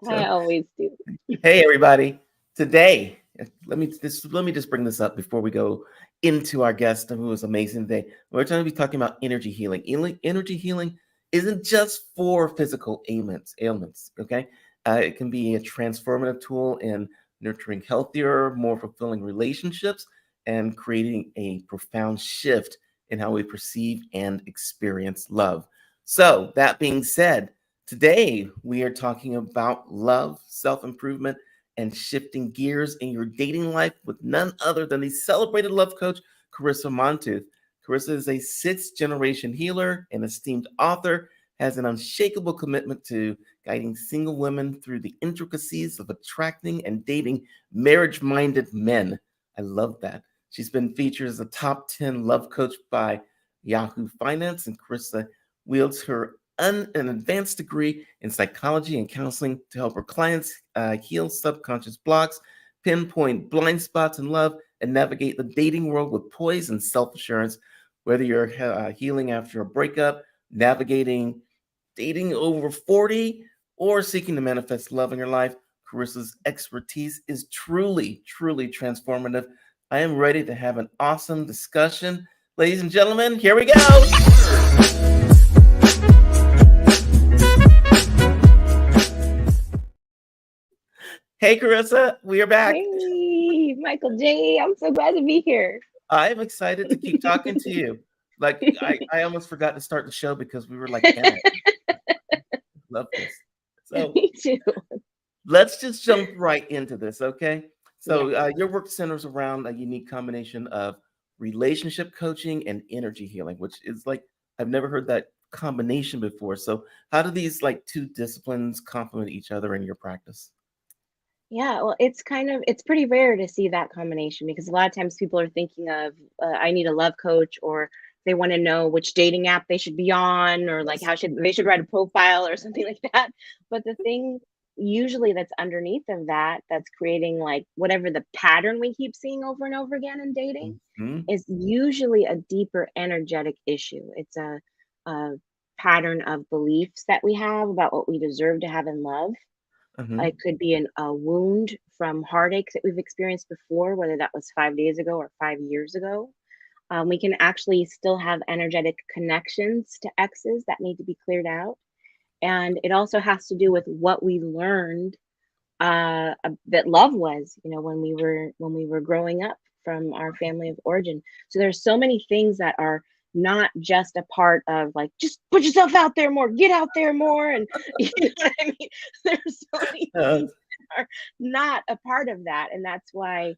I So, always do. hey everybody. Today, let me just bring this up before we go into our guest who was amazing today. We're going to be talking about energy healing. Energy healing isn't just for physical ailments, okay? It can be a transformative tool in nurturing healthier, more fulfilling relationships and creating a profound shift in how we perceive and experience love. So, that being said, today we are talking about love, self improvement, and shifting gears in your dating life with none other than the celebrated love coach, Carisa Montooth. Carissa is a sixth generation healer and esteemed author, has an unshakable commitment to guiding single women through the intricacies of attracting and dating marriage minded men. I love that. She's been featured as a top 10 love coach by Yahoo Finance, and Carissa wields her an advanced degree in psychology and counseling to help her clients heal subconscious blocks, pinpoint blind spots in love, and navigate the dating world with poise and self assurance. Whether you're healing after a breakup, navigating dating over 40, or seeking to manifest love in your life, Carissa's expertise is truly transformative. I am ready to have an awesome discussion. Ladies and gentlemen, here we go. Hey, Carissa, we are back. Hey, Michael J. I'm so glad to be here. I'm excited to keep talking to you. Like I almost forgot to start the show because we were like, damn it, love this. So Me too. let's just jump right into this, okay? Yes. So your work centers around a unique combination of relationship coaching and energy healing, which is like I've never heard that combination before. So how do these like two disciplines complement each other in your practice? Yeah, well, it's pretty rare to see that combination because a lot of times people are thinking of, I need a love coach, or they want to know which dating app they should be on, or like Yes. how should they should write a profile or something like that. But the thing usually that's underneath of that, that's creating like whatever the pattern we keep seeing over and over again in dating, Hmm. is usually a deeper energetic issue. It's a pattern of beliefs that we have about what we deserve to have in love. It Hmm. could be a wound from heartaches that we've experienced before, whether that was 5 days ago or 5 years ago. We can actually still have energetic connections to exes that need to be cleared out. And it also has to do with what we learned that love was, when we were growing up from our family of origin. So there's so many things that are not just a part of like just put yourself out there more, get out there more, and you know what I mean. There's so many Uh, things that are not a part of that, and that's why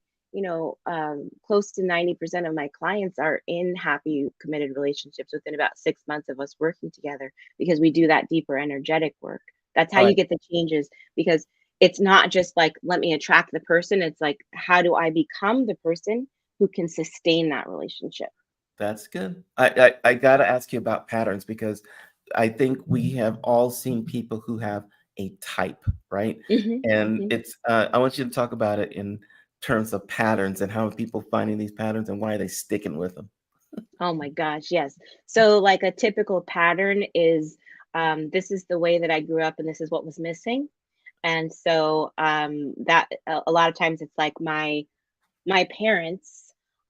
close to 90% of my clients are in happy committed relationships within about 6 months of us working together, because we do that deeper energetic work. That's how all you right, get the changes, because it's not just like, let me attract the person. It's like, how do I become the person who can sustain that relationship? that's good. I gotta ask you about patterns because I think we have all seen people who have a type, right? Hmm. And Hmm. it's I want you to talk about it in terms of patterns and how are people finding these patterns and why are they sticking with them. Oh my gosh, yes. So, like a typical pattern is, this is the way that I grew up, and this is what was missing. And so, that a lot of times it's like my parents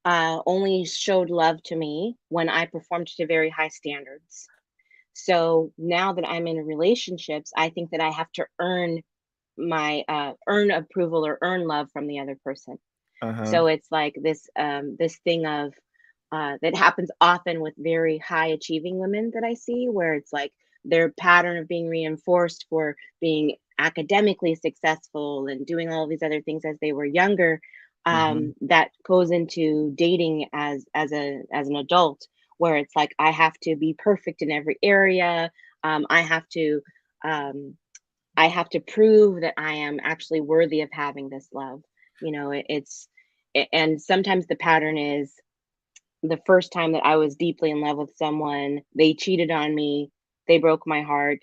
only showed love to me when I performed to very high standards. So now that I'm in relationships, I think that I have to earn approval or earn love from the other person. Uh-huh. So it's like this thing of that happens often with very high achieving women that I see, where it's like their pattern of being reinforced for being academically successful and doing all these other things as they were younger, Hmm. that goes into dating as an adult, where it's like I have to be perfect in every area. um, i have to um, I have to prove that I am actually worthy of having this love. And sometimes the pattern is, the first time that I was deeply in love with someone, they cheated on me, they broke my heart,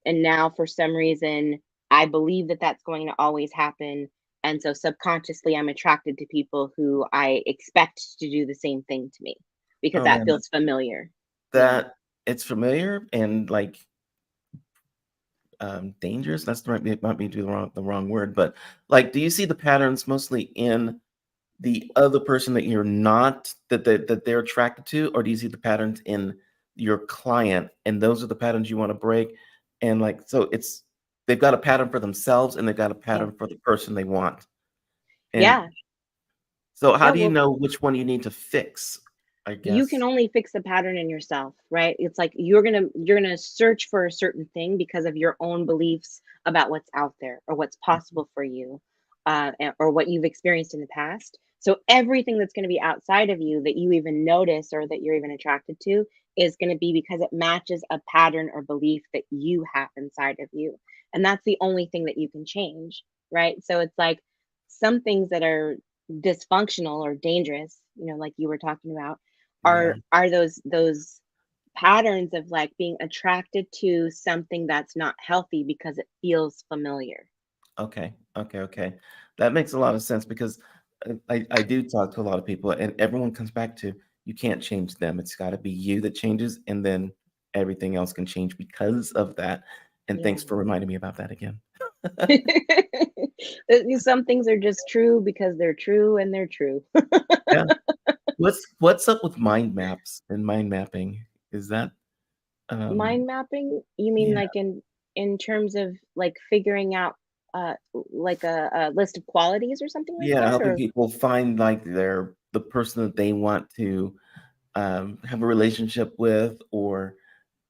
and now for some reason I believe that that's going to always happen. And so subconsciously I'm attracted to people who I expect to do the same thing to me, because Oh that man, feels familiar. Yeah. that it's familiar and like dangerous. That's the right, it might be the wrong word, but like, do you see the patterns mostly in the other person that you're not that they're attracted to, or do you see the patterns in your client, and those are the patterns you want to break? And like, so it's they've got a pattern for themselves, and they've got a Yeah. pattern for the person they want. And Yeah. so, how Yeah. do you Well, know which one you need to fix? I you can guess. only fix the pattern in yourself, right? It's like you're going to search for a certain thing because of your own beliefs about what's out there or what's possible for you, or what you've experienced in the past. So everything that's going to be outside of you that you even notice or that you're even attracted to is going to be because it matches a pattern or belief that you have inside of you. And that's the only thing that you can change, right? So it's like some things that are dysfunctional or dangerous, like you were talking about, Yeah. are those patterns of like being attracted to something that's not healthy because it feels familiar. Okay. Okay. Okay. That makes a lot of sense because I do talk to a lot of people, and everyone comes back to you can't change them. It's got to be you that changes, and then everything else can change because of that. And Yeah. thanks for reminding me about that again. Some things are just true because they're true and they're true. Yeah. What's up with mind maps and mind mapping? Is that um Mind mapping? You mean yeah, like in terms of like figuring out like a list of qualities or something like yeah, that? helping Or people find like the person that they want to have a relationship with, or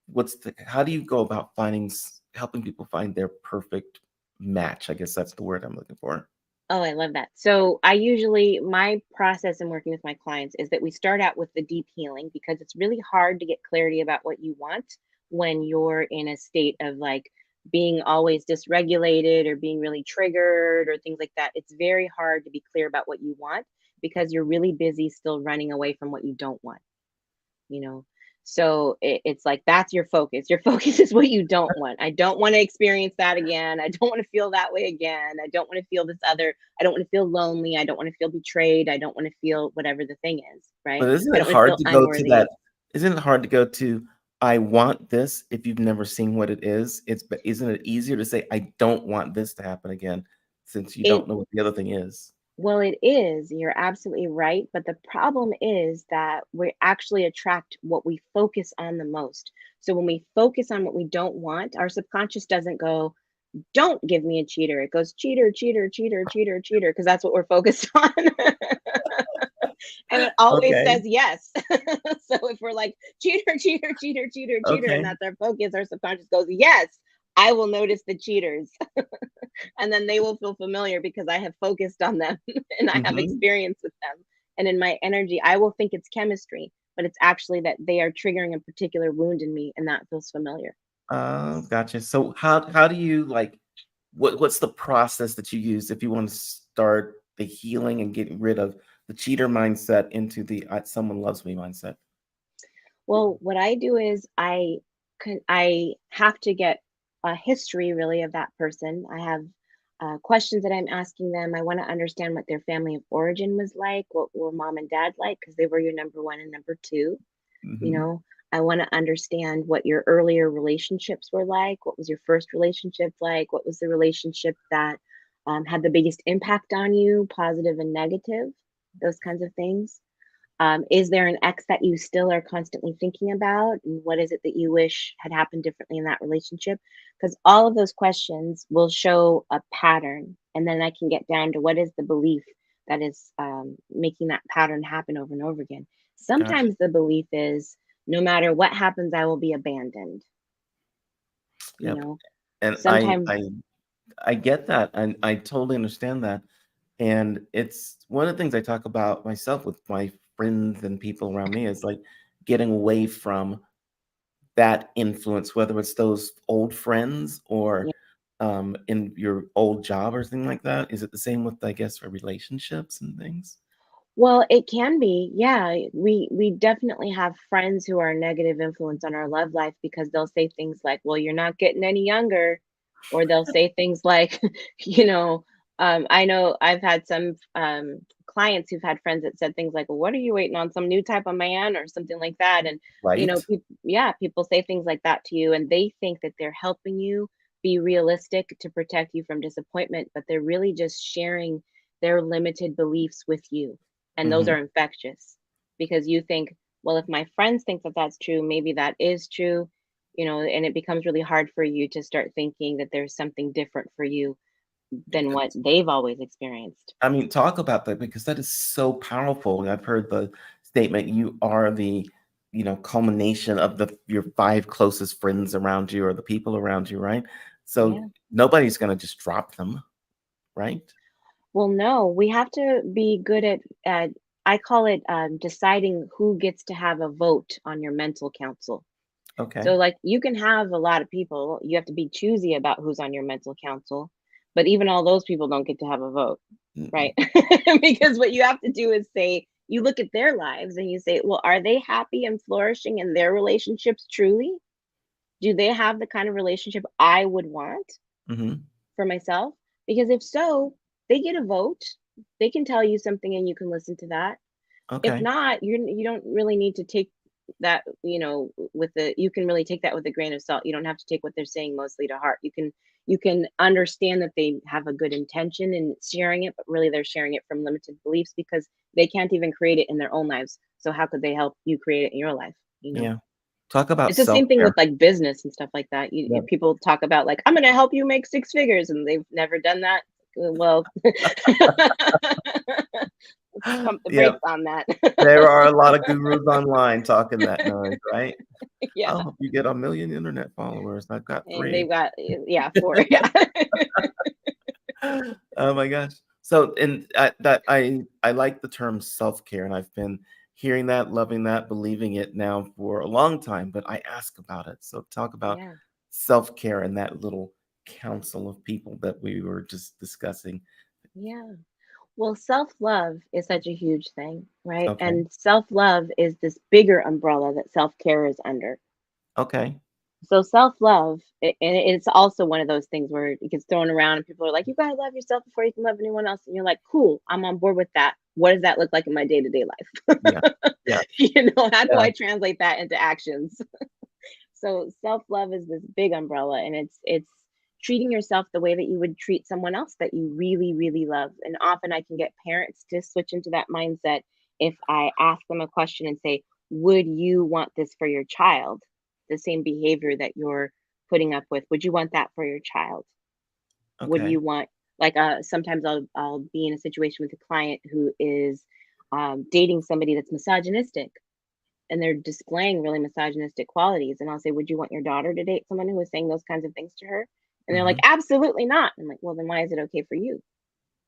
what's the how do you go about helping people find their perfect match? I guess that's the word I'm looking for. Oh, I love that. So I usually, my process in working with my clients is that we start out with the deep healing because it's really hard to get clarity about what you want when you're in a state of like being always dysregulated or being really triggered or things like that. It's very hard to be clear about what you want because you're really busy still running away from what you don't want, you know? So it's like that's your focus. Your focus is what you don't want. I don't want to experience that again. I don't want to feel that way again. I don't want to feel this other. I don't want to feel lonely. I don't want to feel betrayed. I don't want to feel whatever the thing is, right? But isn't I it don't want to hard feel to go to unworthy. that isn't it hard to go to, "I want this," if you've never seen what it is? Isn't it easier to say, "I don't want this to happen again," since you It don't know what the other thing is? Well, it is. You're absolutely right. But the problem is that we actually attract what we focus on the most. So when we focus on what we don't want, our subconscious doesn't go, don't give me a cheater. It goes cheater, cheater, cheater, cheater, cheater, because that's what we're focused on. And it always Okay, says yes. So if we're like cheater, cheater, cheater, cheater, cheater, and okay. that's our focus, our subconscious goes, yes, I will notice the cheaters. And then they will feel familiar because I have focused on them and I have Mhm. experience with them. And in my energy, I will think it's chemistry, but it's actually that they are triggering a particular wound in me and that feels familiar. Oh, gotcha. So how do you, like what's the process that you use if you wanna start the healing and getting rid of the cheater mindset into the, someone loves me" mindset? Well, what I do is I have to get a history really of that person. I have questions that I'm asking them. I want to understand what their family of origin was like, what were mom and dad like, because they were your number one and number two. You Mhm. know, I want to understand what your earlier relationships were like. What was your first relationship like? What was the relationship that had the biggest impact on you, positive and negative? Those kinds of things. Is there an ex that you still are constantly thinking about? And what is it that you wish had happened differently in that relationship? Because all of those questions will show a pattern. And then I can get down to what is the belief that is making that pattern happen over and over again. Gotcha. Sometimes the belief is no matter what happens, I will be abandoned. You Yep. know, And sometimes, I get that, and I totally understand that, and it's one of the things I talk about myself with my friends and people around me is, like, getting away from that influence, whether it's those old friends or, in your old job or something like that. Is it the same with, I guess, for relationships and things? well, it can be. Yeah, we definitely have friends who are a negative influence on our love life because they'll say things like, "Well, you're not getting any younger," or they'll say things like, you know, I know I've had some clients who've had friends that said things like, "Well, what are you waiting on? Some new type of man or something like that?" And Right? yeah, people say things like that to you, and they think that they're helping you, be realistic to protect you from disappointment, but they're really just sharing their limited beliefs with you. And those Hmm. are infectious because you think, well, if my friends think that that's true, maybe that is true, and it becomes really hard for you to start thinking that there's something different for you than what they've always experienced. I mean, talk about that because that is so powerful. I've heard the statement, you are the, culmination of your five closest friends around you or the people around you, right? So Yeah. nobody's going to just drop them, right? Well, no, we have to be good at I call it deciding who gets to have a vote on your mental council. Okay. So, like, you can have a lot of people. You have to be choosy about who's on your mental council, but even all those people don't get to have a vote, Mm-mm. right? Because what you have to do is say, you look at their lives and you say, well, are they happy and flourishing in their relationships truly? Do they have the kind of relationship I would want Hmm. for myself? Because if so, they get a vote. They can tell you something and you can listen to that. If Okay. not, you don't really need to take that, with the you can really take that with a grain of salt. You don't have to take what they're saying mostly to heart. You can understand that they have a good intention in sharing it, but really they're sharing it from limited beliefs because they can't even create it in their own lives. So how could they help you create it in your life? Yeah. Talk about It's the same thing self-care. with like business and stuff like that. People talk about like, I'm going to help you make six figures, and they've never done that. Well, let's pump the Yeah. brakes on that. There are a lot of gurus online talking that noise, right? Yeah. I'll help you get 1 million internet followers. I've got And they've three. got, yeah, four. Yeah. Oh my gosh. So, and I like the term self-care, and I've been hearing that, loving that, believing it now for a long time, but I ask about it. So talk about Yeah. self-care and that little council of people that we were just discussing. Yeah. Well, self-love is such a huge thing, right? Okay. And self-love is this bigger umbrella that self-care is under. Okay. So self-love, and it's also one of those things where it gets thrown around and people are like, you gotta love yourself before you can love anyone else. And you're like, cool, I'm on board with that. What does that look like in my day-to-day life? Yeah. Yeah. How do Yeah. I translate that into actions? So self-love is this big umbrella, and it's treating yourself the way that you would treat someone else that you really, really love. And often I can get parents to switch into that mindset if I ask them a question and say, would you want this for your child? The same behavior that you're putting up with, would you want that for your child? Would Okay. you want, like, sometimes I'll be in a situation with a client who is dating somebody that's misogynistic, and they're displaying really misogynistic qualities. And I'll say, would you want your daughter to date someone who is saying those kinds of things to her? And they're like, Hmm. absolutely not. I'm like, well, then why is it okay for you?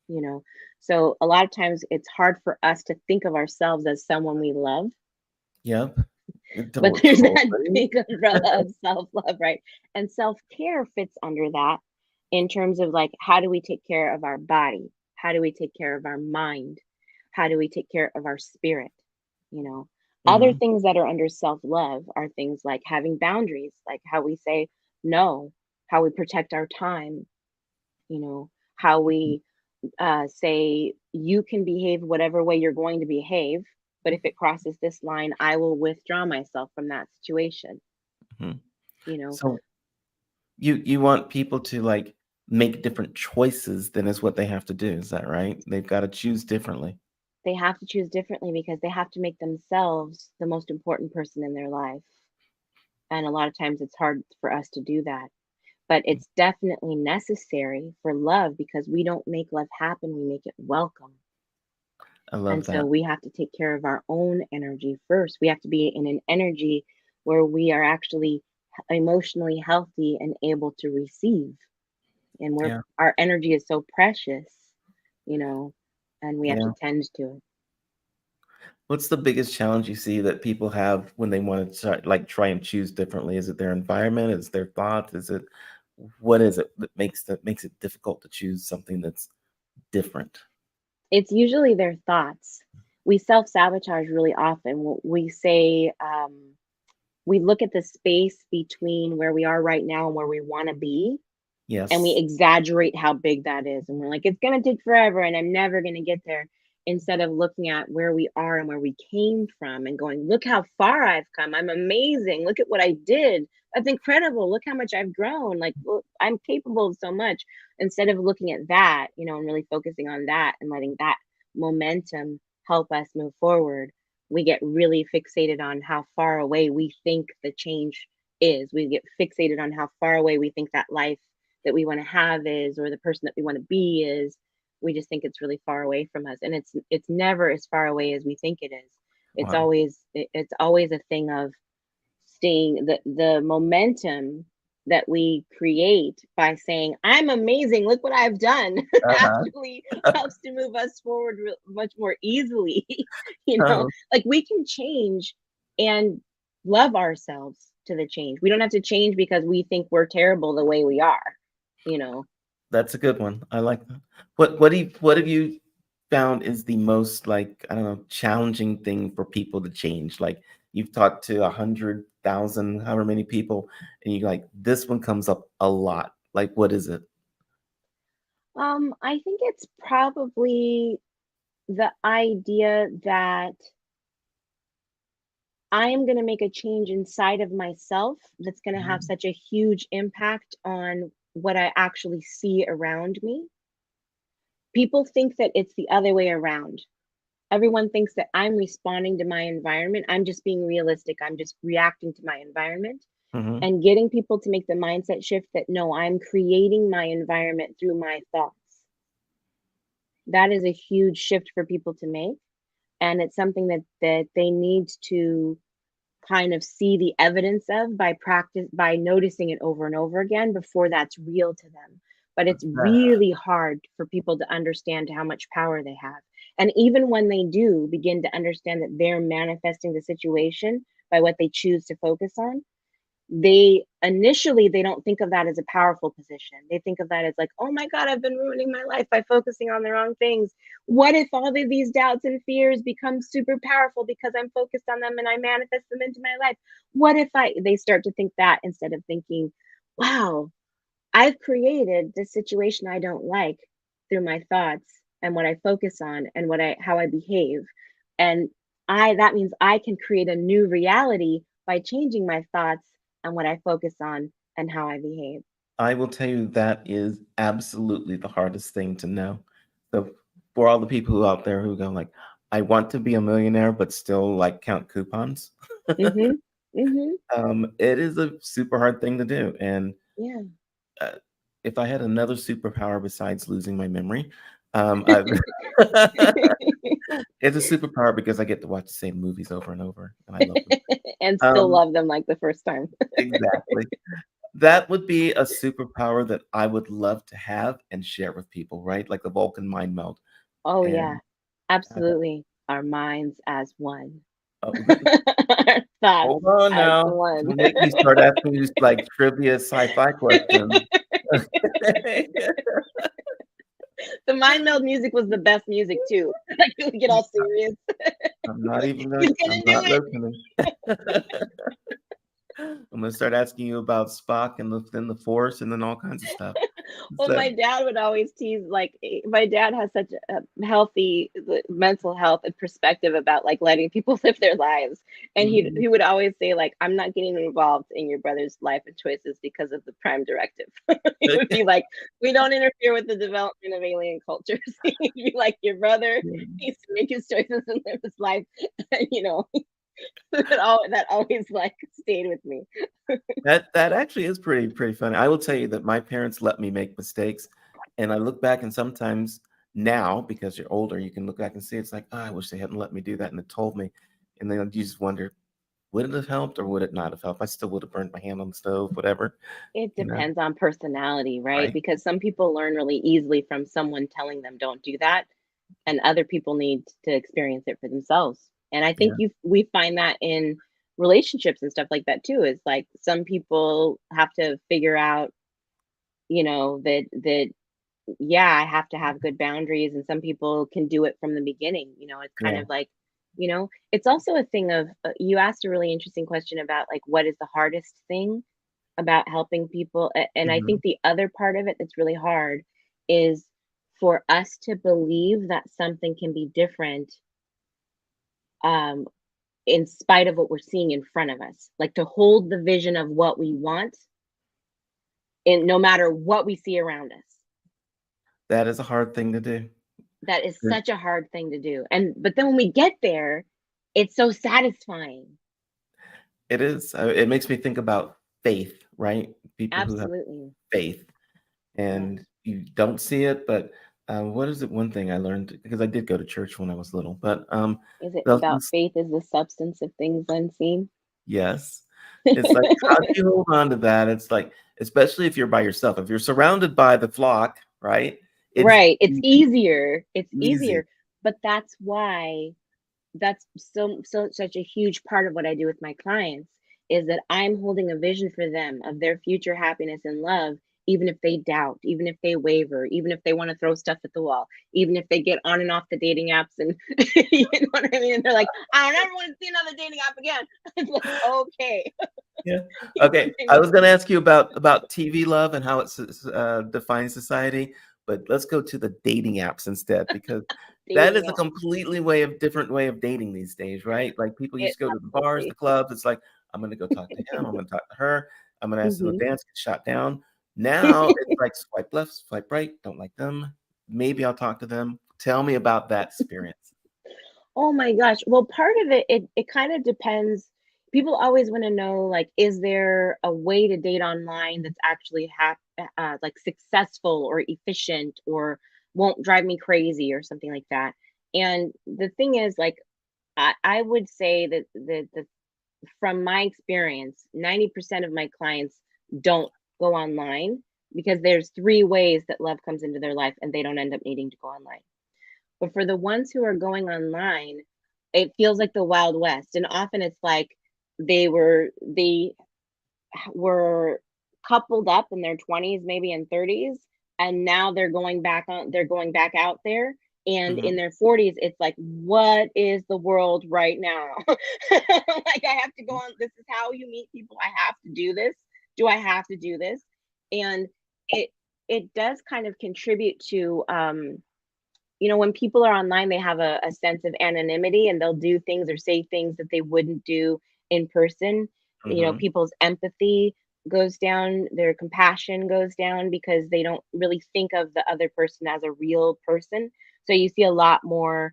You know? So a lot of times it's hard for us to think of ourselves as someone we love, Yep. but there's that Totally. big umbrella of self love, right? And self care fits under that in terms of like, how do we take care of our body? How do we take care of our mind? How do we take care of our spirit? You know, other Hmm. things that are under self love are things like having boundaries, like how we say no, how we protect our time, how we say you can behave whatever way you're going to behave, but if it crosses this line, I will withdraw myself from that situation. Hmm. You know, So you want people to like make different choices than is what they have to do. Is that right? They've got to choose differently. they have to choose differently because they have to make themselves the most important person in their life. And a lot of times it's hard for us to do that. But it's definitely necessary for love because we don't make love happen, we make it welcome. I And love so that. we have to take care of our own energy first. We have to be in an energy where we are actually emotionally healthy and able to receive. And where Yeah. our energy is so precious, you know, and we have to Yeah. tend to it. What's the biggest challenge you see that people have when they want to try and choose differently? Is it their environment? Is it their thoughts? Is it what is it that makes it difficult to choose something that's different? It's usually their thoughts. We self sabotage really often. We say, we look at the space between where we are right now and where we want to be, and we Yes. exaggerate how big that is. And we're like, it's going to take forever and I'm never going to get there. Instead of looking at where we are and where we came from and going, look how far I've come. I'm amazing. Look at what I did. that's incredible. Look how much I've grown. Like, look, I'm capable of so much. Instead of looking at that, and really focusing on that and letting that momentum help us move forward, we get really fixated on how far away we think the change is. We get fixated on how far away we think that life that we want to have is, or the person that we want to be is. We just think it's really far away from us, and it's never as far away as we think it is. Wow. It's always a thing of staying the momentum that we create by saying, "I'm amazing, look what I've done," Uh-huh. actually helps to move us forward much more easily. Oh, Like, we can change and love ourselves to the change. We don't have to change because we think we're terrible the way we are, you know. that's a good one. I like that. What have you found is the most, like, I don't know, challenging thing for people to change? Like, you've talked to 100,000, however many people, and you like this one comes up a lot. Like, what is it? I think it's probably the idea that I am going to make a change inside of myself that's going to have Mhm. such a huge impact on what I actually see around me. People think that it's the other way around. Everyone thinks that I'm responding to my environment. I'm just being realistic. I'm just reacting to my environment. Mhm. And getting people to make the mindset shift that no, I'm creating my environment through my thoughts. That is a huge shift for people to make. And it's something that they need to kind of see the evidence of by noticing it over and over again before that's real to them. But it's Uh, really hard for people to understand how much power they have. And even when they do begin to understand that they're manifesting the situation by what they choose to focus on, they don't think of that as a powerful position. They think of that as like, oh my God, I've been ruining my life by focusing on the wrong things. What if all of these doubts and fears become super powerful because I'm focused on them and I manifest them into my life? What if they start to think that instead of thinking, wow, I've created this situation I don't like through my thoughts and what I focus on and how I behave. And I that means I can create a new reality by changing my thoughts and what I focus on and how I behave. I will tell you that is absolutely the hardest thing to know. So for all the people who out there who go like, I want to be a millionaire, but still like count coupons. Mhm. Mhm. It is a super hard thing to do. And Yeah. uh, if I had another superpower besides losing my memory, I, it's a superpower because I get to watch the same movies over and over, and I love them. And still Um, love them like the first time. exactly. That would be a superpower that I would love to have and share with people, right? Like the Vulcan mind meld. Oh And yeah. Absolutely. Our minds as one. oh, Our thoughts hold on as now. one. Don't make me start asking you just like trivia sci-fi questions. The mind meld music was the best music too. Like, we get all serious. I'm not even He's going. gonna I'm do not it. listening. I'm gonna start asking you about Spock and the Force and then all kinds of stuff. Well, So, my dad would always tease, like, my dad has such a healthy mental health and perspective about like letting people live their lives. And mhm. he would always say, like, I'm not getting involved in your brother's life and choices because of the prime directive. He would be like, we don't interfere with the development of alien cultures. He'd be like, your brother needs to make his choices and live his life. you know, that always like stayed with me. That actually is pretty funny. I will tell you that my parents let me make mistakes, and I look back and sometimes now, because you're older, you can look back and see it's like, "Oh, I wish they hadn't let me do that and it told me." And then you just wonder, would it have helped or would it not have helped? I still would have burned my hand on the stove, whatever, It you know, depends on personality, right? right? Because some people learn really easily from someone telling them don't do that, and other people need to experience it for themselves. And I think Yeah. we find that in relationships and stuff like that too. Is like some people have to figure out, that yeah, I have to have good boundaries, and some people can do it from the beginning. It's kind Yeah. of like, it's also a thing of you asked a really interesting question about like what is the hardest thing about helping people. And I think Mhm. the other part of it that's really hard is for us to believe that something can be different, um, in spite of what we're seeing in front of us. Like to hold the vision of what we want, and no matter what we see around us. That is a hard thing to do. That is such a hard thing to do. And but then when we get there, it's so satisfying. It is. It makes me think about faith, right? People who have Absolutely. faith Yeah. and you don't see it, but what is it? One thing I learned because I did go to church when I was little, but Is it the, about faith is the substance of things unseen? yes, it's like how do you hold on to that? It's like especially if you're by yourself, if you're surrounded by the flock, right? It's Right. It's easy, easier. It's easy. easier. But that's why that's such a huge part of what I do with my clients is that I'm holding a vision for them of their future happiness and love, even if they doubt, even if they waver, even if they want to throw stuff at the wall, even if they get on and off the dating apps and you know what I mean? And they're like, I don't ever want to see another dating app again. It's like, okay. Yeah. You know Okay. what I I mean? was going to ask you about TV love and how it defines society, but let's go to the dating apps instead because that Dating is a app. completely different way of dating these days, right? Like people It used to go to the bars, the absolutely. clubs. It's like I'm going to go talk to him. I'm going to talk to her. I'm going to ask them to Mhm. dance, get shot down. Now it's like swipe left, swipe right. Don't like them. Maybe I'll talk to them. Tell me about that experience. Oh my gosh. Well, part of it kind of depends. People always want to know, like, is there a way to date online that's actually like successful or efficient or won't drive me crazy or something like that. And the thing is, like, I would say that from my experience, 90% of my clients don't go online because there's three ways that love comes into their life and they don't end up needing to go online. But for the ones who are going online, it feels like the Wild West. And often it's like they were coupled up in their 20s, maybe in 30s, and now they're going back out there. And in Hmm. their 40s, it's like, what is the world right now? Like, I have to go on. This is how you meet people. I have to do this. Do I have to do this? And it it does kind of contribute to when people are online, they have a sense of anonymity and they'll do things or say things that they wouldn't do in person. Hmm. People's empathy goes down, their compassion goes down because they don't really think of the other person as a real person. So you see a lot more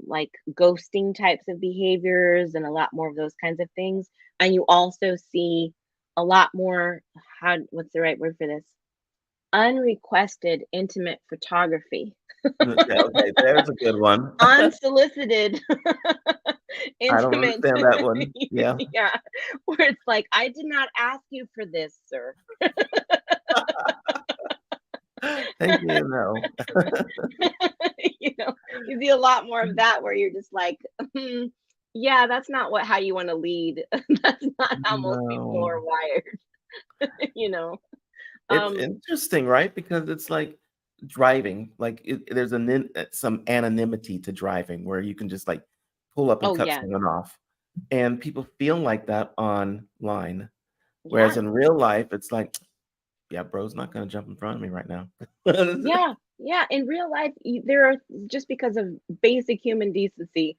like ghosting types of behaviors and a lot more of those kinds of things. And you also see a lot more, what's the right word for this? Unrequested intimate photography. Okay, okay, there's a good one. Unsolicited I don't intimate. understand that one. Yeah. Yeah, where it's like, I did not ask you for this, sir. Thank you. No. you know you see a lot more of that where you're just like, "Hmm, yeah, that's not what how you want to lead." That's not how most people No. are wired. you know It's um interesting, right? Because it's like driving, like there's some anonymity to driving where you can just like pull up and oh cut yeah, someone off. And people feel like that online. Whereas yeah, in real life, it's like, yeah, bro's not going to jump in front of me right now. yeah, yeah. In real life, there are, just because of basic human decency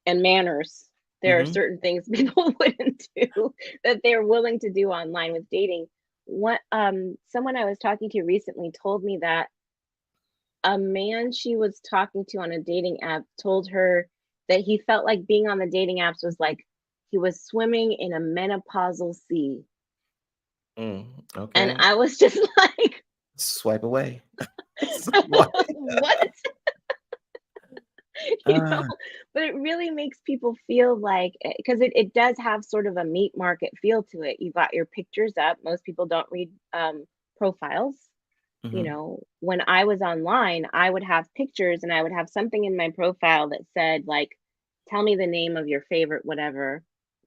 and manners, there are Hmm. certain things people wouldn't do that they're willing to do online with dating. What someone I was talking to recently told me that a man she was talking to on a dating app told her that he felt like being on the dating apps was like he was swimming in a menopausal sea. And Okay. I was just like, Swipe away. Swipe. what? you know Ah, but it really makes people feel like, because it does have sort of a meat market feel to it. You got your pictures up. Most people don't read profiles. mhm, When I was online, I would have pictures and I would have something in my profile that said, like, tell me the name of your favorite whatever.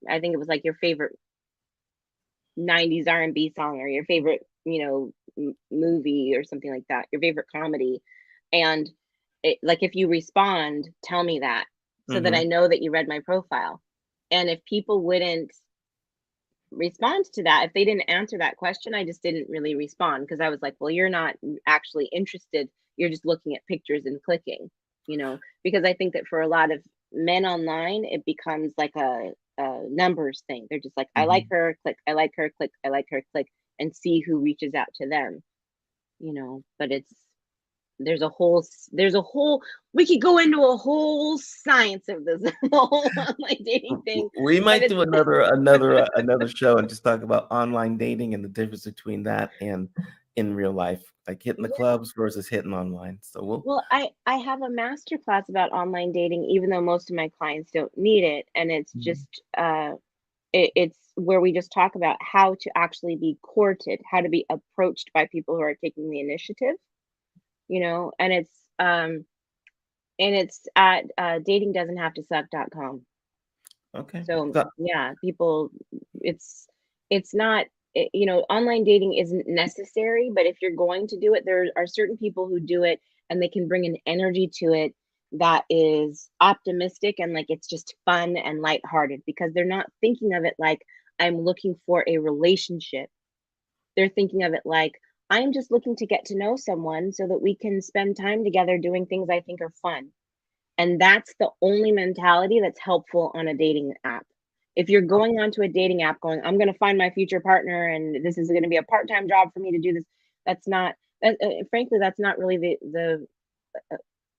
I think it was like your favorite 90s R&B song, or your favorite, movie or something like that, your favorite comedy. And like, if you respond, tell me that so that I mhm. know that you read my profile. And if people wouldn't respond to that, if they didn't answer that question, I just didn't really respond because I was like, well, you're not actually interested. You're just looking at pictures and clicking, because I think that for a lot of men online, it becomes like a numbers thing. They're just like, I like Mhm. her, click, I like her, click, I like her, click, and see who reaches out to them, but there's a whole we could go into a whole science of this whole online dating thing, We but might it's do another show and just talk about online dating and the difference between that and in real life, like hitting the yeah. clubs versus hitting online. So we'll. Well, I have a master class about online dating, even though most of my clients don't need it, and it's Mhm. just it's where we just talk about how to actually be courted, how to be approached by people who are taking the initiative, and it's at datingdoesn'thavetosuck.com. Okay. So, So, yeah, people, it's not, online dating isn't necessary, but if you're going to do it, there are certain people who do it and they can bring an energy to it that is optimistic and like it's just fun and lighthearted because they're not thinking of it like I'm looking for a relationship. They're thinking of it like I'm just looking to get to know someone so that we can spend time together doing things I think are fun. And that's the only mentality that's helpful on a dating app. If you're going onto a dating app going, I'm going to find my future partner and this is going to be a part-time job for me to do this, that's not frankly that's not really the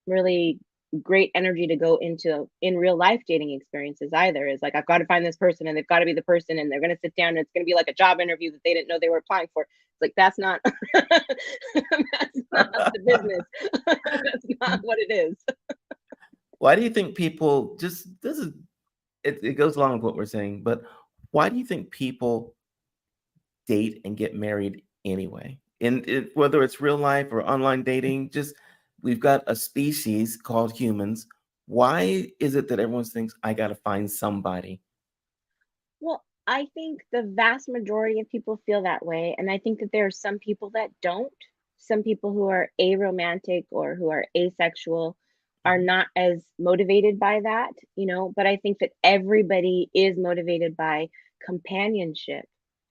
really great energy to go into in real life dating experiences either. Is like I've got to find this person and they've got to be the person and they're going to sit down and it's going to be like a job interview that they didn't know they were applying for. It's like that's not that's not the business. That's not what it is. why do you think people just this is it goes along with what we're saying, but why do you think people date and get married anyway? Whether it's real life or online dating, just we've got a species called humans. Why is it that everyone thinks I got to find somebody? Well, I think the vast majority of people feel that way, and I think that there are some people that don't. Some people who are aromantic or who are asexual are Mhm. not as motivated by that, but I think that everybody is motivated by companionship,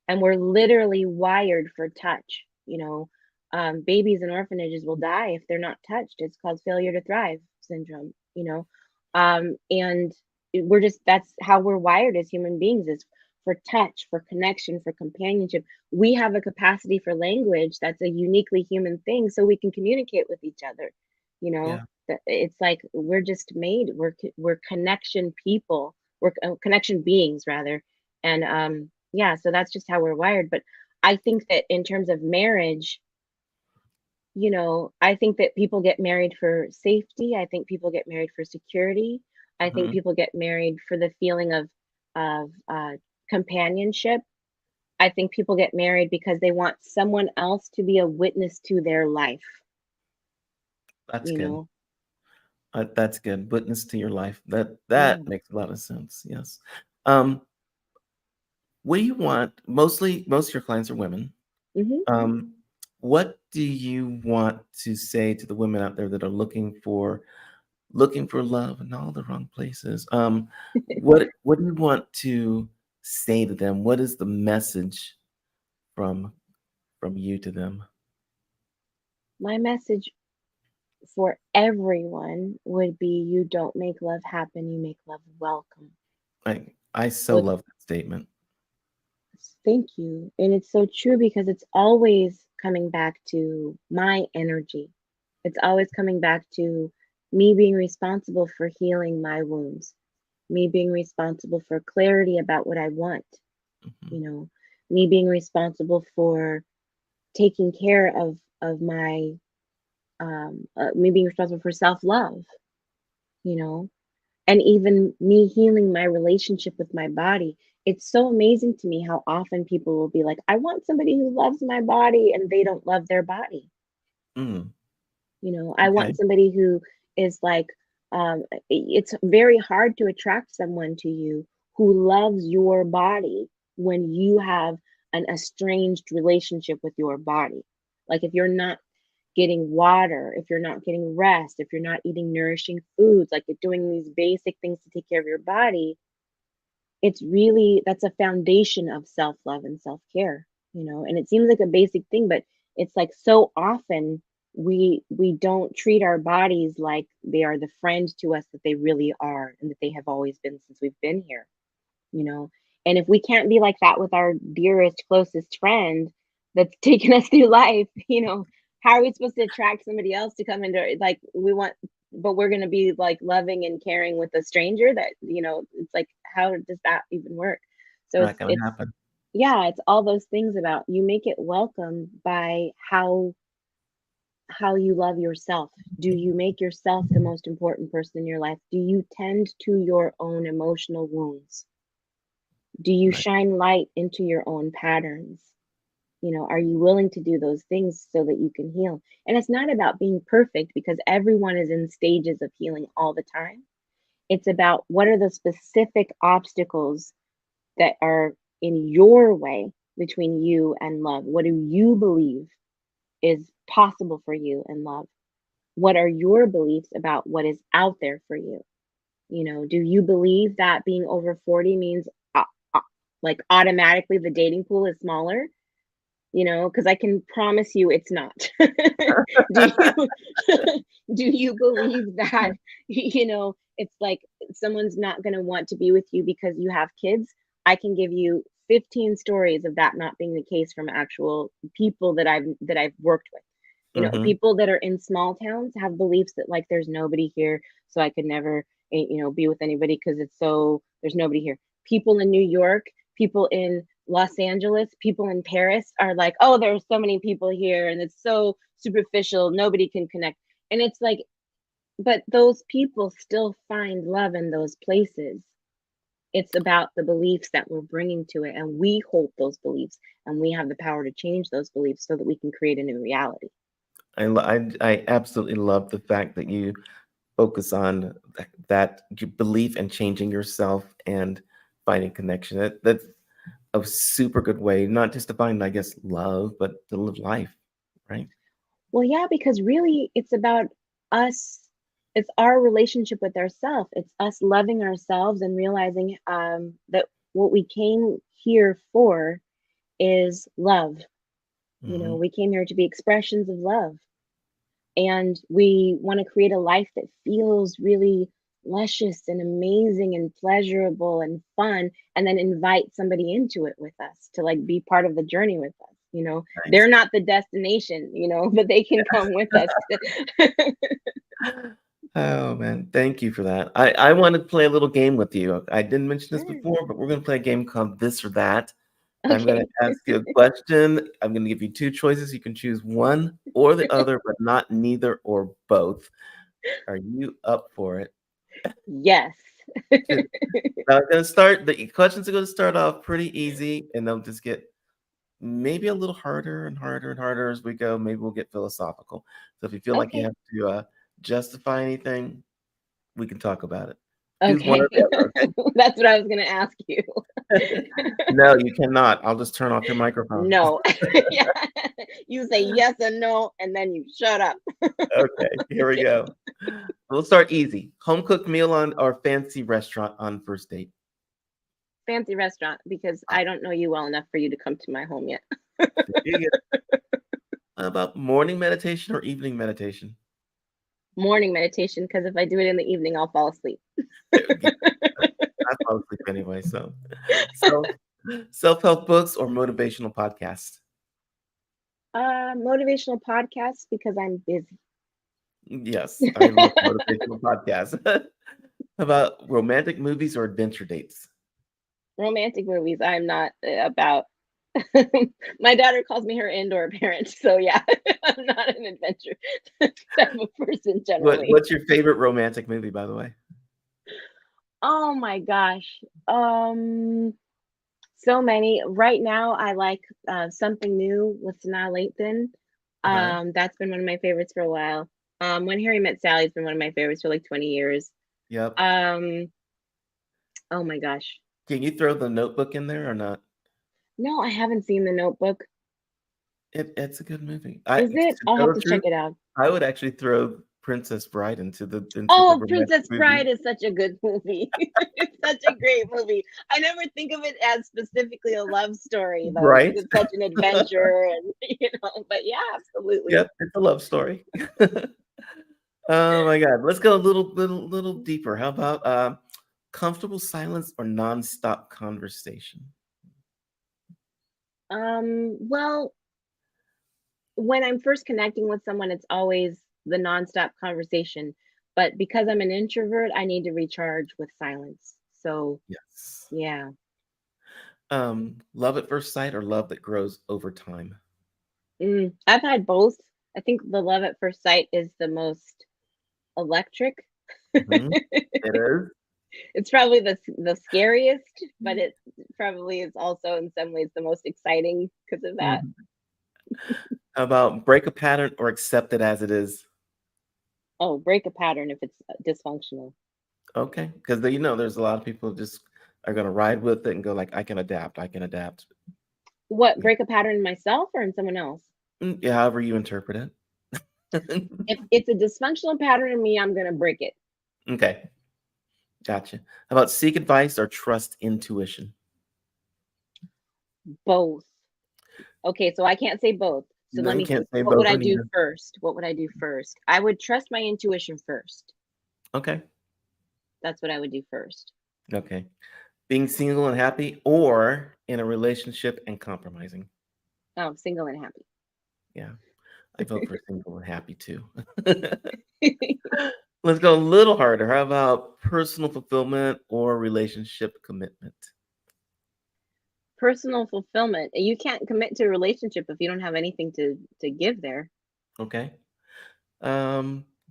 and we're literally wired for touch, babies in orphanages will die if they're not touched. It's called failure to thrive syndrome, and we're just that's how we're wired as human beings is for touch, for connection, for companionship. We have a capacity for language that's a uniquely human thing so we can communicate with each other. You know, Yeah. it's like we're just made we're connection people. We're connection beings rather. And yeah, so that's just how we're wired, but I think that in terms of marriage, I think that people get married for safety. I think people get married for security. I think Mhm. people get married for the feeling of companionship. I think people get married because they want someone else to be a witness to their life, That's you good. know? That's good. Witness to your life. Yeah. That makes a lot of sense. Yes. Um, what do you want? Most of your clients are women. Hmm. Um, what do you want to say to the women out there that are looking for love in all the wrong places? What do you want to say to them? What is the message from from you to them? My message for everyone would be you don't make love happen, you make love welcome. I so With love that statement. thank you. And it's so true because it's always coming back to my energy. It's always coming back to me being responsible for healing my wounds, me being responsible for clarity about what I want, Mhm. you know, me being responsible for taking care of my me being responsible for self-love, you know, and even me healing my relationship with my body. It's so amazing to me how often people will be like, I want somebody who loves my body and they don't love their body. Mm, I okay. want somebody who is like, it's very hard to attract someone to you who loves your body when you have an estranged relationship with your body. Like if you're not getting water, if you're not getting rest, if you're not eating nourishing foods, like you're doing these basic things to take care of your body, it's really that's a foundation of self-love and self-care, and it seems like a basic thing, but it's like so often we don't treat our bodies like they are the friend to us that they really are and that they have always been since we've been here, you know? And if we can't be like that with our dearest, closest friend that's taken us through life, how are we supposed to attract somebody else to come into like we want, but we're gonna be like loving and caring with a stranger that, it's like how does that even work? So Not going to it's happen. yeah, it's all those things about you make it welcome by how you love yourself. Do you make yourself the most important person in your life? Do you tend to your own emotional wounds? Do you Right. shine light into your own patterns? Are you willing to do those things so that you can heal? And it's not about being perfect because everyone is in stages of healing all the time. It's about what are the specific obstacles that are in your way between you and love? What do you believe is possible for you in love? What are your beliefs about what is out there for you? Do you believe that being over 40 means uh, like automatically the dating pool is smaller? Because I can promise you it's not. Do you do you believe that it's like someone's not going to want to be with you because you have kids? I can give you 15 stories of that not being the case from actual people that I've worked with. Hmm. People that are in small towns have beliefs that like there's nobody here, so I could never, be with anybody because it's so there's nobody here. People in New York, people in Los Angeles, people in Paris are like, oh, there's so many people here and it's so superficial, nobody can connect. And it's like, but those people still find love in those places. It's about the beliefs that we're bringing to it, and we hold those beliefs, and we have the power to change those beliefs so that we can create a new reality. I absolutely love the fact that you focus on that belief and changing yourself and finding connection. That's a super good way, not just to find, I guess, love, but to live life, right? Well, yeah, because really it's about us. It's our relationship with ourselves. It's us loving ourselves and realizing that what we came here for is love. Hmm. We came here to be expressions of love. And we want to create a life that feels really luscious and amazing and pleasurable and fun, and then invite somebody into it with us to like be part of the journey with us. Nice. They're not the destination, but they can come with us. Oh man, thank you for that. I want to play a little game with you. I didn't mention this Sure. before, but we're going to play a game called This or That. I'm going Okay. to ask you a question. I'm going to give you two choices. You can choose one or the other, but not neither or both. Are you up for it? Yes. Now, I'm going to start. The questions are going to start off pretty easy, and they'll just get maybe a little harder and harder and harder as we go. Maybe we'll get philosophical. So if you feel like you Okay. have to justify anything, we can talk about it. Choose one or Okay. the other, That's what I was going to ask you. okay? No, you cannot. I'll just turn off your microphone. No. Yeah. You say yes and no, and then you shut up. Okay, here we Okay. go. We'll start easy. Home cooked meal on or fancy restaurant on first date. Fancy restaurant because Ah, I don't know you well enough for you to come to my home yet. there you go. How about morning meditation or evening meditation? Morning meditation because if I do it in the evening, I'll fall asleep. There we go. I fall asleep anyway. So, self self help books or motivational podcasts. Motivational podcasts because I'm busy. Yes, I love motivational podcasts. How about romantic movies or adventure dates? Romantic movies, I'm not about. My daughter calls me her indoor parent, so yeah, I'm not an adventure type of person generally. What's your favorite romantic movie, by the way? Oh my gosh. So many. Right now, I like Something New with Sanaa Lathan. Okay. That's been one of my favorites for a while. When Harry Met Sally's been one of my favorites for like 20 years. Yep. Um, oh my gosh. Can you throw the Notebook in there or not? No, I haven't seen The Notebook. It's a good movie. Is To it? I'll tell have the to check truth, it out. I would actually throw Princess Bride into the Oh, romantic Princess movie. Bride is such a good movie. It's such a great movie. I never think of it as specifically a love story though, because Right? it's such an adventure and but yeah, absolutely. Yep, it's a love story. Oh my God. Let's go a little deeper. How about comfortable silence or nonstop conversation? Well, when I'm first connecting with someone, it's always the nonstop conversation. But because I'm an introvert, I need to recharge with silence. So, Yes. yeah. Love at first sight or love that grows over time? I've had both. I think the love at first sight is the most electric. Mhm. It is. It's probably the scariest, but it probably is also in some ways the most exciting because of that. Mhm. How about break a pattern or accept it as it is? Oh, break a pattern if it's dysfunctional. Okay, because there's a lot of people who just are gonna ride with it and go like, I can adapt. I can adapt. What, Yeah. break a pattern in myself or in someone else? Yeah, however you interpret it. If it's a dysfunctional pattern in me, I'm gonna break it. Okay, gotcha. How about seek advice or trust intuition? Both. Okay, so I can't say both. So No, let you me think. can't say What would both I or do neither. first? What would I do first? I would trust my intuition first. Okay, That's what I would do first. okay. Being single and happy or in a relationship and compromising? Oh, single and happy. Yeah, I vote for single and happy too. Let's go a little harder. How about personal fulfillment or relationship commitment? Personal fulfillment. You can't commit to a relationship if you don't have anything to give there. Okay.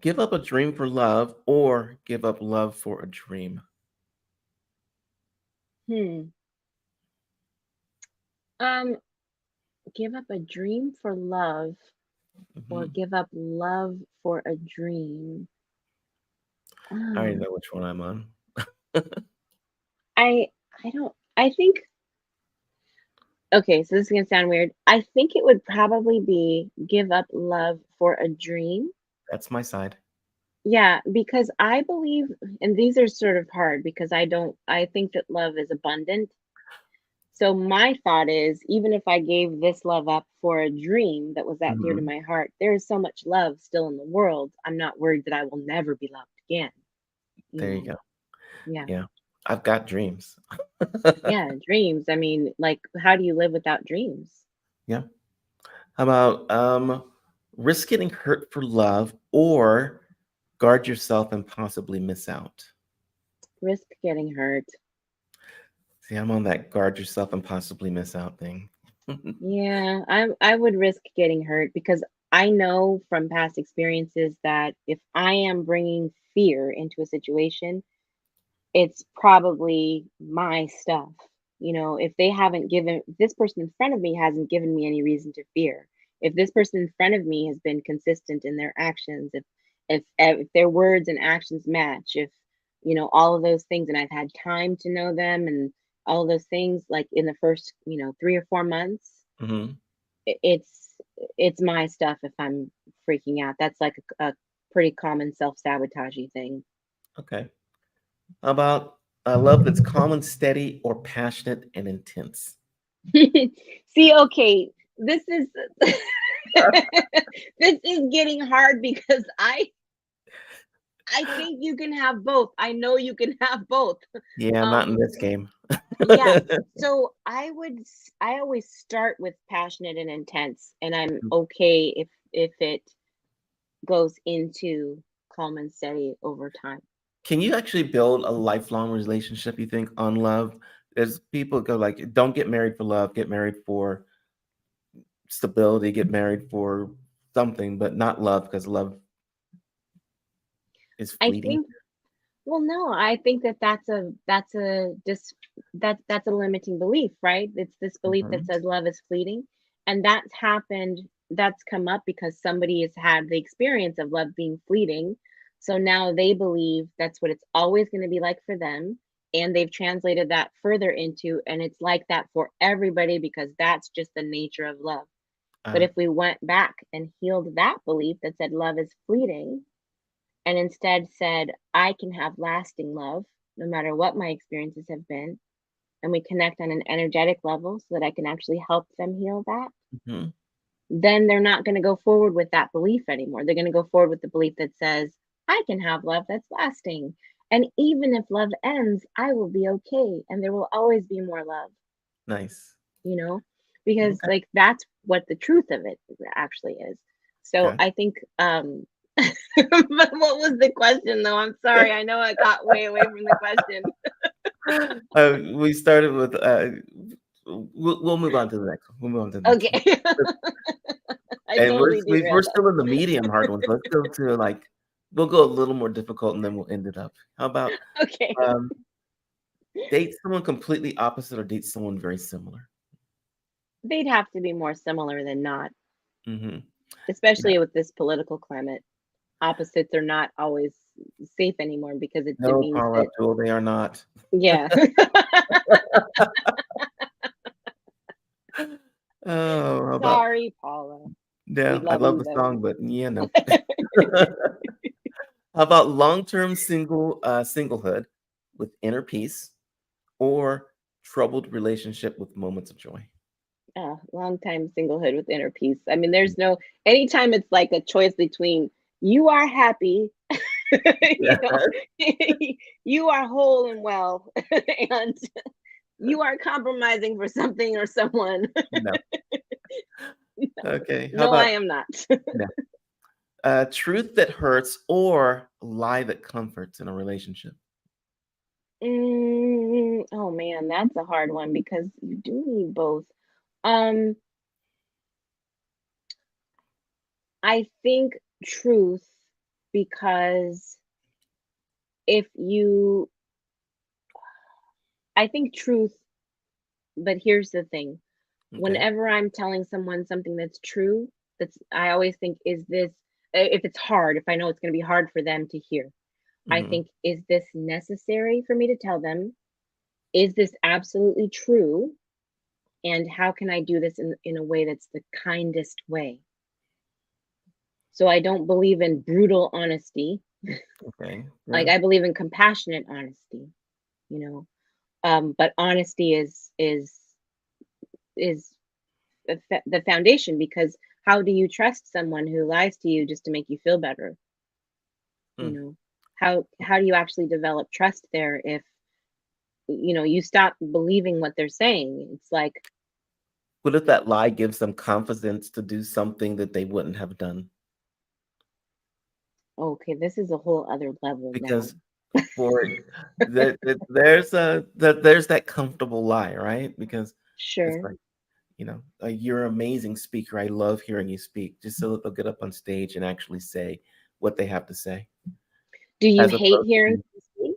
Give up a dream for love or give up love for a dream. Hmm. Um, give up a dream for love or Mhm. give up love for a dream. I already Um, know which one I'm on. I I don't I think okay, so this is gonna sound weird. I think it would probably be give up love for a dream. That's my side. Yeah, because I believe, and these are sort of hard because I think that love is abundant. So my thought is, even if I gave this love up for a dream that was that dear to Mhm. my heart, there is so much love still in the world. I'm not worried that I will never be loved again, you There you know? go. Yeah. Yeah. I've got dreams. Yeah, dreams. I mean, like, how do you live without dreams? Yeah. How about risk getting hurt for love or guard yourself and possibly miss out? Risk getting hurt. See, I'm on that guard yourself and possibly miss out thing. Yeah, I would risk getting hurt because I know from past experiences that if I am bringing fear into a situation, it's probably my stuff. If they haven't given if this person in front of me hasn't given me any reason to fear. If this person in front of me has been consistent in their actions, if their words and actions match, if all of those things, and I've had time to know them and all of those things, like in the first 3 or 4 months, Mhm. it's my stuff if I'm freaking out. That's like a pretty common self-sabotaging thing. Okay. How about a love that's calm and steady or passionate and intense? See, okay, this is this is getting hard because I think you can have both. I know you can have both. Yeah, not in Um, this game. yeah. So I always start with passionate and intense, and I'm okay if it goes into calm and steady over time. Can you actually build a lifelong relationship, you think, on love? As people go like, don't get married for love, get married for stability, get married for something, but not love because love is I fleeting. think Well, no, I think that that's a limiting belief, right? It's this belief that Mhm. says love is fleeting, and that's come up because somebody has had the experience of love being fleeting. So now they believe that's what it's always going to be like for them, and they've translated that further into, and it's like that for everybody because that's just the nature of love. But Uh, if we went back and healed that belief that said love is fleeting, and instead said, I can have lasting love no matter what my experiences have been, and we connect on an energetic level so that I can actually help them heal that, Hmm. then they're not going to go forward with that belief anymore. They're going to go forward with the belief that says, I can have love that's lasting. And even if love ends, I will be okay. And there will always be more love, Nice. you know, because Okay. like that's what the truth of it actually is. So Okay. I think, but what was the question though? I'm sorry. I know I got way away from the question. We started with we'll move on to the next one. We'll move on to the next one. Okay. I And we're totally we're derailed us. still in the medium hard ones. Let's go to like we'll go a little more difficult and then we'll end it up. How about Okay. um date someone completely opposite or date someone very similar? They'd have to be more similar than not, Hmm. Yeah. especially with this political climate. Opposites are not always safe anymore because it No, means Paula that, Abdul, they are not. yeah. Oh, how about Sorry, Paula. We yeah, I love love you the though. song, but yeah, no. How about long-term singlehood with inner peace or troubled relationship with moments of joy? Long time singlehood with inner peace. I mean, there's no, anytime it's like a choice between you are happy, Yeah. you know, you are whole and well, and you are compromising for something or someone. No. Okay. How No, I about am not. no. Truth that hurts or lie that comforts in a relationship? Oh man, that's a hard one because you do need both. Um, I think truth, because if you, I think truth, but here's the thing. Okay. Whenever I'm telling someone something that's true, I always think, is this, if it's hard, if I know it's going to be hard for them to hear, I Hmm. think, is this necessary for me to tell them? Is this absolutely true? And how can I do this in a way that's the kindest way? So I don't believe in brutal honesty. Okay. Like Yeah. I believe in compassionate honesty, you know. But honesty is the foundation, because how do you trust someone who lies to you just to make you feel better? You Mm. know, how do you actually develop trust there if you stop believing what they're saying? It's like, What if that lie gives them confidence to do something that they wouldn't have done? okay, this is a whole other level now. Because for it, there's that comfortable lie, right? Because it's Sure. like, you're an amazing speaker. I love hearing you speak, just so that they'll get up on stage and actually say what they have to say, Do you as hate opposed hearing to them speak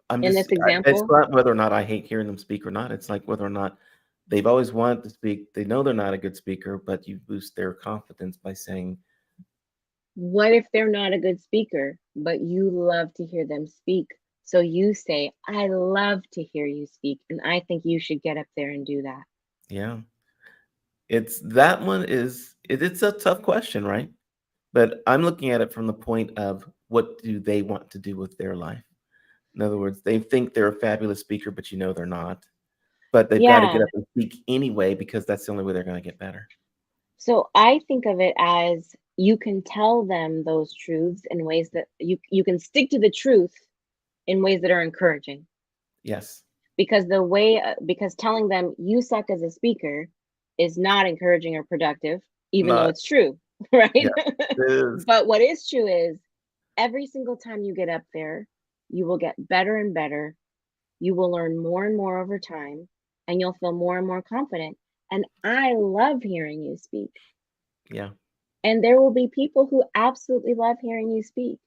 I'm in this just it's example? not whether or not I hate hearing them speak or not. It's like whether or not they've always wanted to speak. They know they're not a good speaker, but you boost their confidence by saying, What if they're not a good speaker, but you love to hear them speak? So you say, I love to hear you speak, and I think you should get up there and do that. yeah, it's that one it's a tough question, right? But I'm looking at it from the point of what do they want to do with their life? In other words, they think they're a fabulous speaker, but they're not. But they've got to get Yeah. up and speak anyway because that's the only way they're going to get better. So I think of it as you can tell them those truths in ways that you can stick to the truth in ways that are encouraging. Yes. Because because telling them you suck as a speaker is not encouraging or productive, even though Not. it's true, right? Yeah. It is. But what is true is every single time you get up there, you will get better and better. You will learn more and more over time, and you'll feel more and more confident. And I love hearing you speak. Yeah. And there will be people who absolutely love hearing you speak.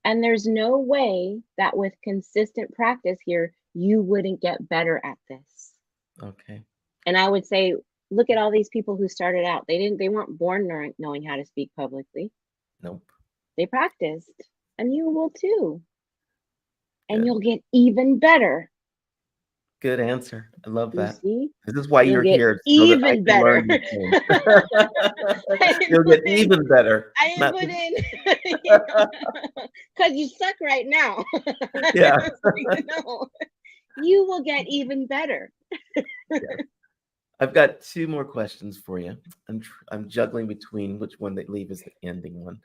And there's no way that with consistent practice here, you wouldn't get better at this. Okay. And I would say, look at all these people who started out. They weren't born knowing how to speak publicly. Nope. They practiced, and you will too. And Good. you'll get even better. Good answer. I love You that. see? This is why You'll you're get here, so that I even can better. learn these things. I didn't You'll put get in, even better. I didn't Not put just, in, because you suck right now. yeah. It's like, no, you will get even better. Yeah. I've got two more questions for you. I'm juggling between which one they leave as the ending one.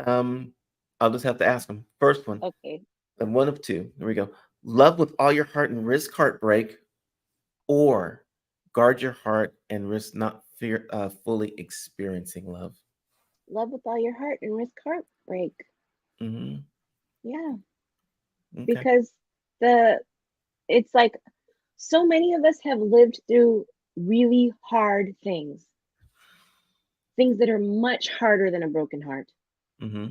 Um, I'll just have to ask them. First one, Okay. and one of two. Here we go. Love with all your heart and risk heartbreak, or guard your heart and risk not fully experiencing love. Love with all your heart and risk heartbreak. Hmm. Yeah. Okay. Because the it's like so many of us have lived through really hard things that are much harder than a broken heart. Hmm.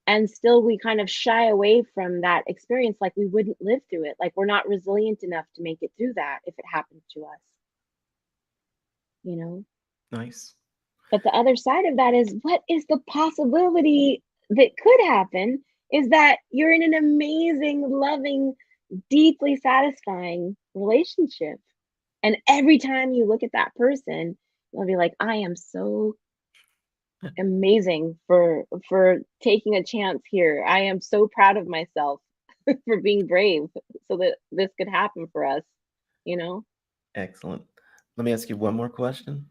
And still we kind of shy away from that experience like we wouldn't live through it. Like we're not resilient enough to make it through that if it happened to us, you know? Nice. But the other side of that is what is the possibility that could happen is that you're in an amazing, loving, deeply satisfying relationship. And every time you look at that person, you'll be like, I am so amazing for taking a chance here. I am so proud of myself for being brave so that this could happen for us, you know? Excellent. Let me ask you one more question.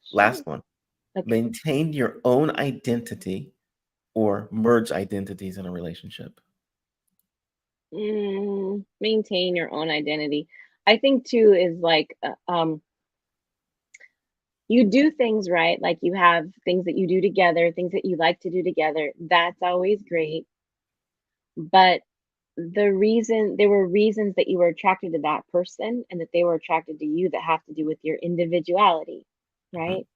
Sure. Last one. Okay. Maintain your own identity or merge identities in a relationship. Maintain your own identity. I think too is like you do things right, like you have things that you do together, things that you like to do together. That's always great. But there were reasons that you were attracted to that person and that they were attracted to you that have to do with your individuality, Mhm. right?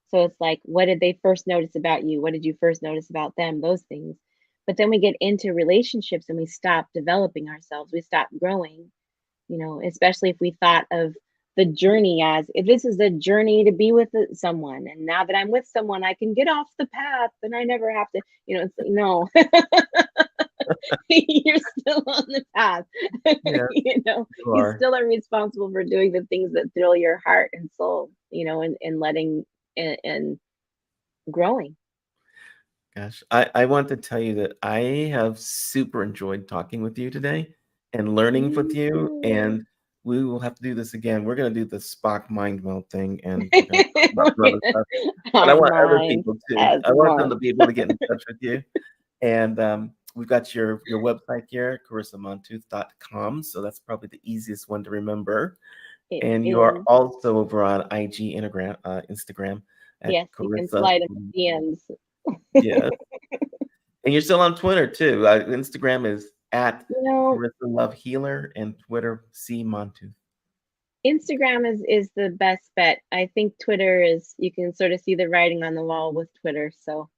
So it's like, what did they first notice about you? What did you first notice about them? Those things. But then we get into relationships and we stop developing ourselves. We stop growing, especially if we thought of the journey as if this is a journey to be with someone. And now that I'm with someone, I can get off the path and I never have to, it's like, no, you're still on the path. Yeah, you You are. still are responsible for doing the things that thrill your heart and soul, and letting and growing. Gosh, I want to tell you that I have super enjoyed talking with you today and learning with Me you, too. and we will have to do this again. We're going to do the Spock mind meld thing, and we're going to talk about some other stuff. But I Our want other minds people too. as I want them one. to be able to get in touch with you. And we've got your website here, carisamontooth.com. So that's probably the easiest one to remember. It And you are is. also over on Instagram at Yes, you can Carissa. slide in the DMs. Yeah. And you're still on Twitter too. Instagram is at You know, Carissa Love Healer and Twitter C Montooth. Instagram is the best bet. I think Twitter is you can sort of see the writing on the wall with Twitter, so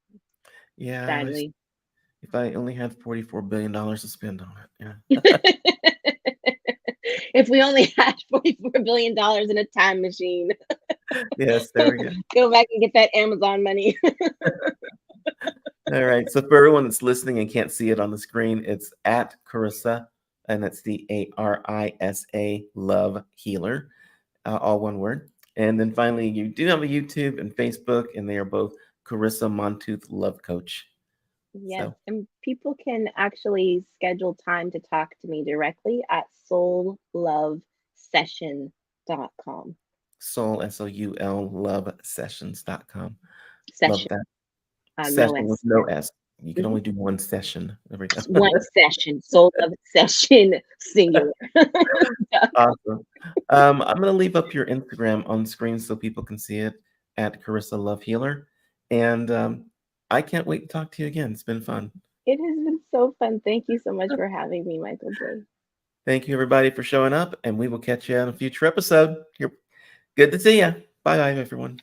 Yeah, sadly. if I only had $44 billion to spend on it. Yeah. If we only had $44 billion in a time machine, Yes, there we go. go back and get that Amazon money. All right. So for everyone that's listening and can't see it on the screen, it's at Carissa, and that's the Arisa Love Healer, all one word. And then finally, you do have a YouTube and Facebook, and they are both Carissa Montooth Love Coach. Yes, So and people can actually schedule time to talk to me directly at soullovesession.com. Soul, SOUL, lovesessions.com. Love Session, that. no Session with S. no Yeah. S. You can Mhm. only do one session. There we go. One session, soul love session, singular. Awesome. I'm going to leave up your Instagram on screen so people can see it at Carissa Love Healer. And I can't wait to talk to you again. It's been fun. It has been so fun. Thank you so much for having me, Michael J. Thank you, everybody, for showing up, and we will catch you on a future episode. Good to see you. Bye, everyone.